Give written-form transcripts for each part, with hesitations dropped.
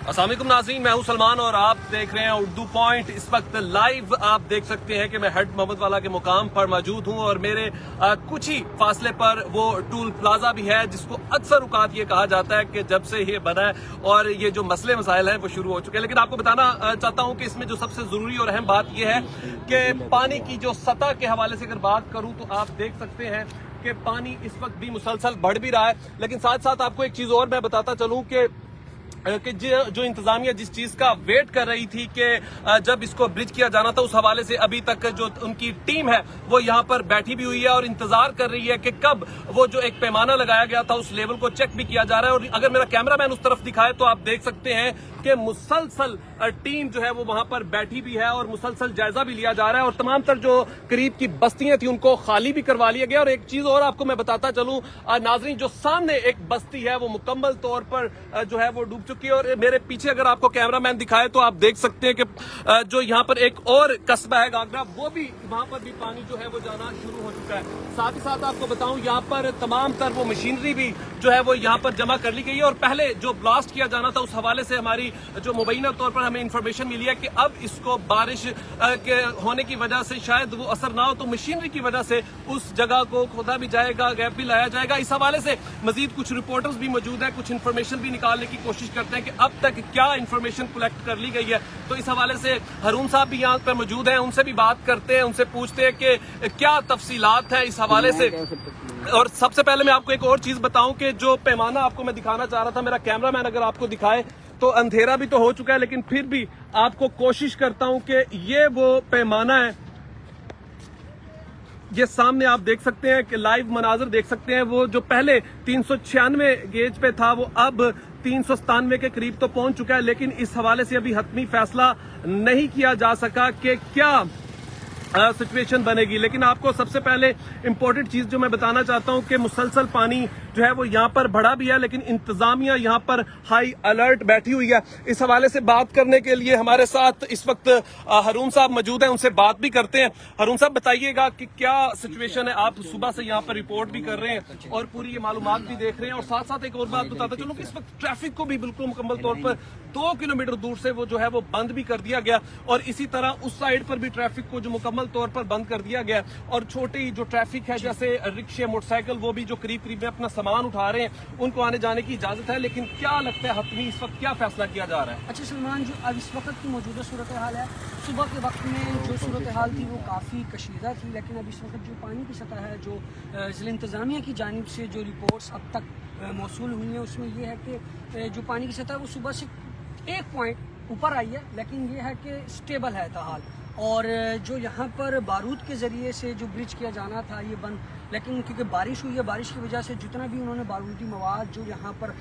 अस्सलाम वालेकुम नाज़रीन, मैं हूं सलमान और आप देख रहे हैं उर्दू पॉइंट। इस वक्त लाइव आप देख सकते हैं कि मैं हेड मोहम्मद वाला के मुकाम पर मौजूद हूं और मेरे कुछ ही फासले पर वो टूल प्लाजा भी है जिसको अक्सर औकात ये कहा जाता है कि जब से ये बना है और ये जो मसले मसाइल हैं वो शुरू हो चुके हैं। लेकिन आपको बताना चाहता हूं कि इसमें जो सबसे जरूरी और अहम बात यह है कि पानी की जो सतह के हवाले से अगर बात करूं तो आप देख सकते हैं कि पानी इस वक्त भी मुसलसल बढ़ भी रहा है। लेकिन साथ साथ आपको एक चीज और मैं बताता चलूं कि जो इंतजामिया जिस चीज का वेट कर रही थी कि जब इसको ब्रिज किया जाना था, उस हवाले से अभी तक जो उनकी टीम है वो यहाँ पर बैठी भी हुई है और इंतजार कर रही है कि कब वो जो एक पैमाना लगाया गया था उस लेवल को चेक भी किया जा रहा है। और अगर मेरा कैमरामैन उस तरफ दिखाए तो आप देख सकते हैं कि मुसलसल टीम जो है वो वहां पर बैठी भी है और मुसलसल जायजा भी लिया जा रहा है और तमाम तर जो करीब की बस्तियां थी उनको खाली भी करवा लिया गया। और एक चीज और आपको मैं बताता चलूं नाजरीन, जो सामने एक बस्ती है वो मुकम्मल तौर पर जो है वो डूब चुकी है और मेरे पीछे अगर आपको कैमरामैन दिखाए तो आप देख सकते हैं कि जो यहाँ पर एक और कस्बा है गागरा, वो भी वहां पर भी पानी जो है वो जाना शुरू हो चुका है। साथ ही साथ आपको बताऊं यहाँ पर तमाम तर वो मशीनरी भी जो है वो यहाँ पर जमा कर ली गई है और पहले जो ब्लास्ट किया जाना था उस हवाले से हमारी जो मुबैना तौर पर हमें इंफॉर्मेशन मिली है कि अब इसको बारिश के होने की वजह से शायद वो असर ना हो तो मशीनरी की वजह से उस जगह को खोदा भी जाएगा, गैप भी लाया जाएगा। इस हवाले से मजीद कुछ रिपोर्टर्स भी मौजूद है, कुछ इन्फॉर्मेशन भी निकालने की कोशिश करते हैं कि अब तक क्या इन्फॉर्मेशन कलेक्ट कर ली गई है। तो इस हवाले से हारून साहब भी यहाँ पर मौजूद हैं, उनसे भी बात करते हैं, उनसे पूछते हैं कि क्या तफसीलात है इस हवाले से। और सबसे पहले मैं आपको एक और चीज बताऊं कि जो पैमाना आपको मैं दिखाना चाह रहा था, मेरा कैमरामैन अगर आपको दिखाए तो अंधेरा भी तो हो चुका है लेकिन फिर भी आपको कोशिश करता हूं कि ये वो पैमाना है, ये सामने आप देख सकते हैं कि लाइव मनाजर देख सकते हैं। वो जो पहले 396 गेज पे था वो अब 397 के करीब तो पहुंच चुका है, लेकिन इस हवाले से अभी हतमी फैसला नहीं किया जा सका कि क्या सिचुएशन बनेगी। लेकिन आपको सबसे पहले इंपॉर्टेंट चीज जो मैं बताना चाहता हूं कि मुसलसल पानी जो है वो यहाँ पर बढ़ा भी है लेकिन इंतजामिया यहाँ पर हाई अलर्ट बैठी हुई है। इस हवाले से बात करने के लिए हमारे साथ इस वक्त हारून साहब मौजूद हैं, उनसे बात भी करते हैं। हारून साहब बताइएगा कि क्या सिचुएशन है, आप सुबह से यहाँ पर रिपोर्ट भी कर रहे हैं और पूरी ये मालूमात भी देख रहे हैं। और साथ साथ एक और बात बताता चलूं कि इस वक्त ट्रैफिक को भी बिल्कुल मुकम्मल तौर पर 2 किलोमीटर दूर से वो जो है वो बंद भी कर दिया गया और इसी तरह उस साइड पर भी ट्रैफिक को जो मुकम्मल तौर पर बंद कर दिया गया और छोटी जो ट्रैफिक है जैसे रिक्शे, मोटरसाइकिल, वो भी जो करीब करीब में अपना सामान उठा रहे हैं उनको आने जाने की इजाजत है। लेकिन क्या लगता है हतमी इस वक्त क्या फैसला किया जा रहा है? अच्छा सलमान, जो अब इस वक्त की मौजूदा सूरत हाल है, सुबह के वक्त में जो सूरत हाल थी वो काफ़ी कशीदा थी, लेकिन अब इस वक्त जो पानी की सतह है, जो ज़िला इंतज़ामिया की जानिब से जो रिपोर्ट्स अब तक मौसूल हुई हैं उसमें ये है कि जो पानी की सतह है वो सुबह से 1 पॉइंट ऊपर आई है, लेकिन ये है कि स्टेबल है ताहाल। और जो यहाँ पर बारूद के ज़रिए से जो ब्रिज किया जाना था ये बंद, लेकिन क्योंकि बारिश हुई है, बारिश की वजह से जितना भी उन्होंने बारूदी मवाद जो यहाँ पर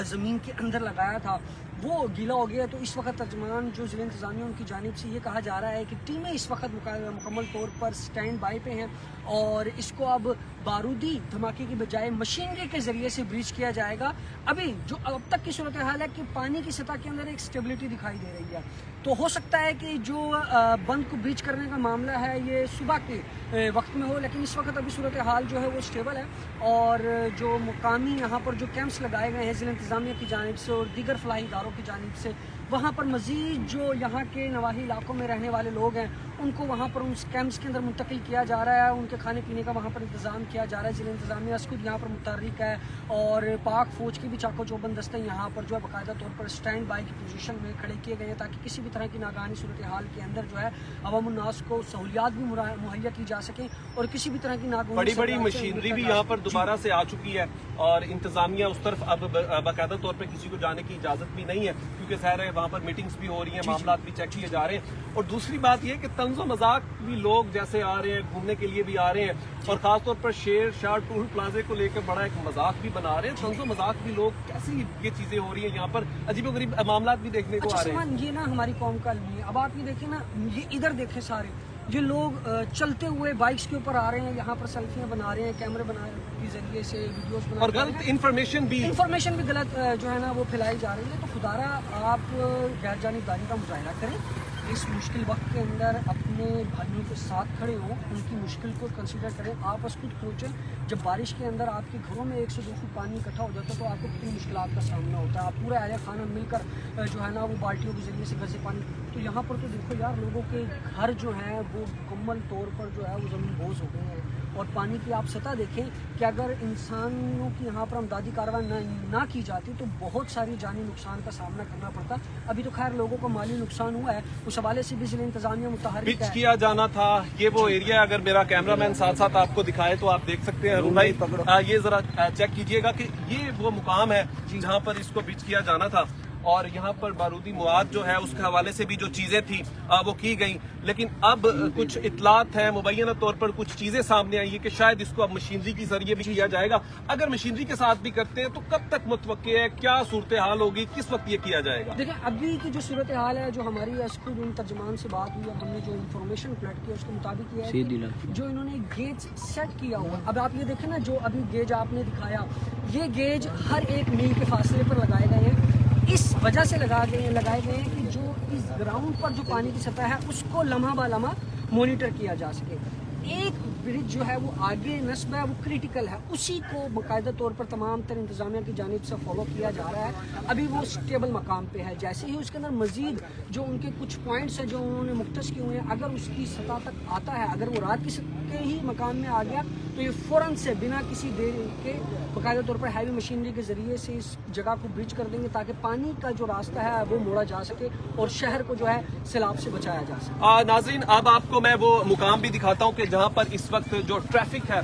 ज़मीन के अंदर लगाया था वो गीला हो गया। तो इस वक्त तर्जमान जो ज़िला इंतज़ामिया उनकी जानिब से ये कहा जा रहा है कि टीमें इस वक्त मुकम्मल तौर पर स्टैंड बाई पे हैं और इसको अब बारूदी धमाके की बजाय मशीनरी के ज़रिए से ब्रिज किया जाएगा। अभी जो अब तक की सूरत हाल है कि पानी की सतह के अंदर एक स्टेबिलिटी दिखाई दे रही है, तो हो सकता है कि जो बंद को ब्रिज करने का मामला है ये सुबह के वक्त में हो, लेकिन इस वक्त अभी सूरत हाल जो है वो स्टेबल है। और जो मुकामी यहाँ पर जो कैंप्स लगाए गए हैं ज़िला इंतज़ामिया की जानिब से और दीगर फलाही इदारों की जानिब से, वहाँ पर मज़ीद जो यहाँ के नवाही इलाकों में रहने वाले लोग हैं उनको वहाँ पर उस कैंप्स के अंदर मुंतकिल किया जा रहा है, उनके खाने पीने का वहाँ पर इंतज़ाम किया जा रहा है। ज़िला इंतज़ामिया खुद यहाँ पर मुतहर्रिक है और पाक फ़ौज की भी चाको चौबंद दस्ते यहाँ पर जो है बाकायदा तौर पर स्टैंड बाई की पोजीशन में खड़े किए गए हैं ताकि किसी भी तरह की नागानी सूरत हाल के अंदर जो है अवामुन्नास को सहूलियात भी मुहैया की जा सकें और किसी भी तरह की नागवानी बड़ी बड़ी मशीनरी भी यहाँ पर दोबारा से आ चुकी है और इंतजामिया उस तरफ अब बाकायदा तौर पर किसी को जाने की इजाजत भी नहीं है क्योंकि खैर है वहाँ पर मीटिंग्स भी हो रही हैं, मामला भी चेक किए जा रहे हैं। और दूसरी बात यह कि तंज़ो मजाक भी लोग जैसे आ रहे हैं, घूमने के लिए भी आ रहे हैं और खासतौर पर शेर शाह टूल प्लाजे को लेकर बड़ा एक मजाक भी बना रहे हैं। तंज़ो मजाक भी लोग, कैसी ये चीजें हो रही हैं यहाँ पर, अजीबोगरीब मामला भी देखने को आ रहे हैं। ये ना हमारी कौम का अलमी है। अब आप ये देखिए ना, ये इधर देखें सारे ये लोग चलते हुए बाइक्स के ऊपर आ रहे हैं, यहाँ पर सेल्फियां बना रहे हैं, कैमरे बना के जरिए से वीडियोस बना और गलत इन्फॉर्मेशन भी गलत जो है ना वो फैलाई जा रही है। तो खुदारा आप गैर जानिबदारी का मुजाहिरा करें इस मुश्किल वक्त के अंदर अपने भाइयों के साथ खड़े हों, उनकी मुश्किल को कंसीडर करें। आप बस खुद सोचें, जब बारिश के अंदर आपके घरों में 1 से 2 फुट पानी इकट्ठा हो जाता है तो आपको कितनी मुश्किलात का सामना होता है। आप पूरा अहले खाना मिलकर जो है ना वो बाल्टियों के ज़रिए से गज़े पानी, तो यहाँ पर तो देखो यार लोगों के घर जो हैं वो मुकम्मल तौर पर जो है वो ज़मीन बोझ हो गए हैं। और पानी की आप सतह देखें कि अगर इंसानों की यहाँ पर अमदादी कार्रवाई ना की जाती तो बहुत सारी जानी नुकसान का सामना करना पड़ता। अभी तो खैर लोगों को माली नुकसान हुआ है, उस हवाले से भी ज़िला इंतज़ामिया मुतहर्रिक पिच है। किया जाना था। ये वो एरिया, अगर मेरा कैमरामैन साथ साथ आपको दिखाए तो आप देख सकते हैं। अरुण भाई ये जरा चेक कीजिएगा कि ये वो मुकाम है जहाँ पर इसको पिच किया जाना था, और यहाँ पर बारूदी मवाद जो है उसके हवाले से भी जो चीजें थी वो की गई। लेकिन अब कुछ इतलात है, मुबैना तौर पर कुछ चीजें सामने आई है कि शायद इसको अब मशीनरी के जरिए भी किया जाएगा। अगर मशीनरी के साथ भी करते हैं तो कब तक मुतवक्के है, क्या सूरत हाल होगी, किस वक्त ये किया जाएगा? देखिए अभी की जो सूरत हाल है, जो हमारी एसक्यू उन तर्जमान से बात हुई है, हमने जो इन्फॉर्मेशन कलेक्ट की उसके मुताबिक ये है कि जो इन्होंने गेज सेट किया हुआ, अब आप ये देखें ना, जो अभी गेज आपने दिखाया, ये गेज हर एक मील के फासले पर लगाए गए हैं। इस वजह से लगाए गए हैं कि जो इस ग्राउंड पर जो पानी की सतह है उसको लम्हा बा लम्हा मॉनिटर किया जा सके। एक ब्रिज जो है वो आगे नस्ब है, वो क्रिटिकल है, उसी को बाकायदा तौर पर तमाम तर इंतजामिया की जानिब से फॉलो किया जा रहा है। अभी वो स्टेबल मकाम पे है। जैसे ही उसके अंदर मजीद जो उनके कुछ पॉइंट्स हैं जो उन्होंने मुख्तस किए हुए हैं, अगर उसकी सतह तक आता है, अगर वो रात के ही मकाम में आ गया तो ये फ़ौरन से बिना किसी देरी के बाकायदा तौर पर हैवी मशीनरी के ज़रिए से इस जगह को ब्रिज कर देंगे ताकि पानी का जो रास्ता है वो मोड़ा जा सके और शहर को जो है सैलाब से बचाया जा सके। नाज़रीन, अब आपको मैं वो मुकाम भी दिखाता हूँ कि जहाँ पर इस वक्त जो ट्रैफिक है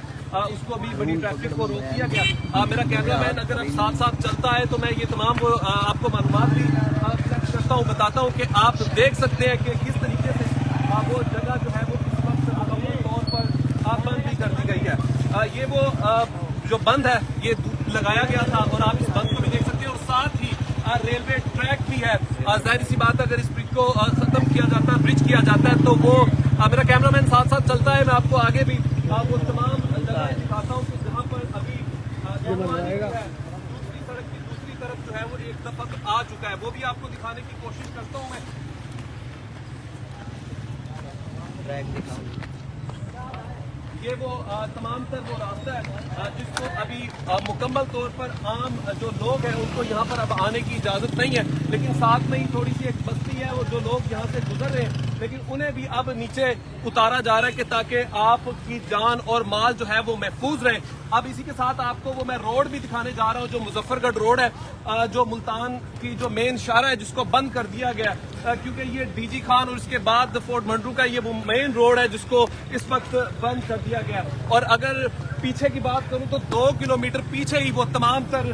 उसको भी बड़ी ट्रैफिक को रोक दिया गया। मेरा कैमरामैन अगर अब साथ साथ चलता है तो मैं ये तमाम वो आपको मालूमात भी करता हूँ, बताता हूँ कि आप देख सकते हैं कि किस तरीके से वो जगह जो है वो इस वक्त मुकम्मल तौर पर बंद भी कर दी गई है। ये वो जो बंद है ये लगाया गया था और आप इस बंद को भी देख सकते हैं, और साथ ही रेलवे ट्रैक भी है। जाहिर सी बात है अगर इस ब्रिज को खत्म किया जाता है, ब्रिज किया जाता है तो वो मेरा कैमरामैन साथ साथ चलता है, मैं आपको आगे भी वो तमाम जगह दिखाता हूँ कि जहाँ पर अभी दूसरी सड़क की दूसरी तरफ जो है वो एक दफा आ चुका है, वो भी आपको दिखाने की कोशिश करता हूँ मैं। ये वो तमाम तर वो रास्ता है जिसको अभी मुकम्मल तौर पर आम जो लोग हैं उनको यहाँ पर अब आने की इजाज़त नहीं है, लेकिन साथ में ही थोड़ी सी एक बस्ती है वो जो लोग यहाँ से गुजर रहे हैं, लेकिन उन्हें भी अब नीचे उतारा जा रहा है कि ताकि आपकी जान और माल जो है वो महफूज रहे। अब इसी के साथ आपको वो मैं रोड भी दिखाने जा रहा हूँ जो मुजफ्फरगढ़ रोड है, जो मुल्तान की जो मेन शाहरा है जिसको बंद कर दिया गया क्योंकि ये डीजी खान और इसके बाद फोर्ट मंडरू का ये वो मेन रोड है जिसको इस वक्त बंद कर दिया गया। और अगर पीछे की बात करूं तो 2 किलोमीटर पीछे ही वो तमाम तर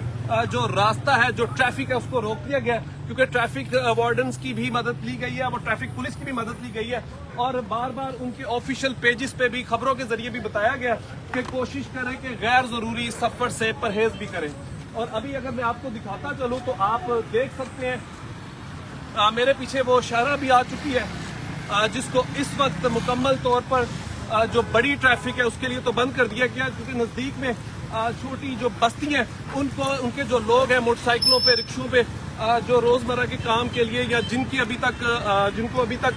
जो रास्ता है, जो ट्रैफिक है उसको रोक दिया गया क्योंकि ट्रैफिक वार्डन्स की भी मदद ली गई है, वो ट्रैफिक पुलिस की भी मदद ली गई है, और बार बार उनके ऑफिशियल पेजेस पे भी खबरों के जरिए भी बताया गया कि कोशिश करें कि गैर जरूरी सफर से परहेज भी करें। और अभी अगर मैं आपको दिखाता चलूं तो आप देख सकते हैं मेरे पीछे वो शाहरा भी आ चुकी है जिसको इस वक्त मुकम्मल तौर पर जो बड़ी ट्रैफिक है उसके लिए तो बंद कर दिया गया क्योंकि नजदीक में छोटी जो बस्ती हैं उनको उनके जो लोग हैं मोटरसाइकिलों पे, रिक्शों पे जो रोजमर्रा के काम के लिए या जिनको अभी तक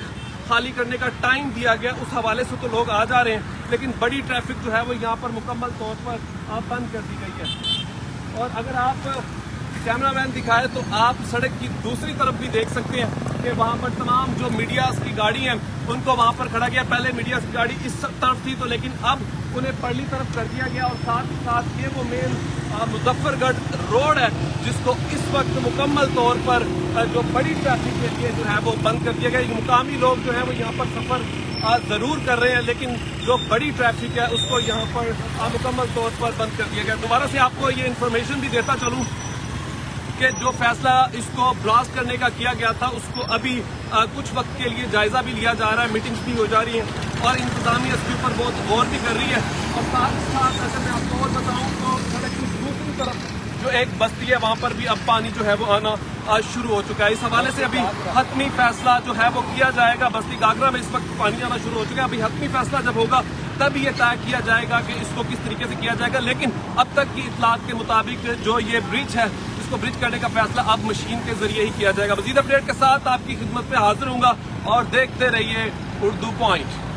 खाली करने का टाइम दिया गया उस हवाले से तो लोग आ जा रहे हैं, लेकिन बड़ी ट्रैफिक जो है वो यहाँ पर मुकम्मल तौर पर बंद कर दी गई है। और अगर आप कैमरामैन दिखाए तो आप सड़क की दूसरी तरफ भी देख सकते हैं कि वहाँ पर तमाम जो मीडियाज की गाड़ी हैं उनको वहाँ पर खड़ा किया। पहले मीडियाज की गाड़ी इस तरफ थी तो लेकिन अब उन्हें परली तरफ कर दिया गया, और साथ ही साथ ये वो मेन मुजफ्फरगढ़ रोड है जिसको इस वक्त मुकम्मल तौर पर जो बड़ी ट्रैफिक के लिए जो है वो बंद कर दिया गया। मुकामी लोग जो है वो यहाँ पर सफर जरूर कर रहे हैं लेकिन जो बड़ी ट्रैफिक है उसको यहाँ पर मुकम्मल तौर पर बंद कर दिया गया। दोबारा से आपको ये इन्फॉर्मेशन भी देता चलूँ कि जो फैसला इसको ब्लास्ट करने का किया गया था उसको अभी कुछ वक्त के लिए जायजा भी लिया जा रहा है, मीटिंग्स भी हो जा रही हैं और इंतजामिया इसके ऊपर बहुत गौर भी कर रही है। और साथ ही साथ अगर मैं आपको और बताऊं तो सड़क की दूसरी तरफ जो एक बस्ती है वहाँ पर भी अब पानी जो है वो आना शुरू हो चुका है। इस हवाले से अभी हतमी फैसला जो है वो किया जाएगा। बस्ती गागरा में इस वक्त पानी आना शुरू हो चुका है, अभी हतमी फैसला जब होगा तब ये तय किया जाएगा कि इसको किस तरीके से किया जाएगा। लेकिन अब तक की इतलात के मुताबिक जो ये ब्रिज है کو برج کرنے کا فیصلہ اب مشین کے ذریعے ہی کیا جائے گا. مزید اپڈیٹ کے ساتھ آپ کی خدمت میں حاضر ہوں گا اور دیکھتے رہیے اردو پوائنٹ.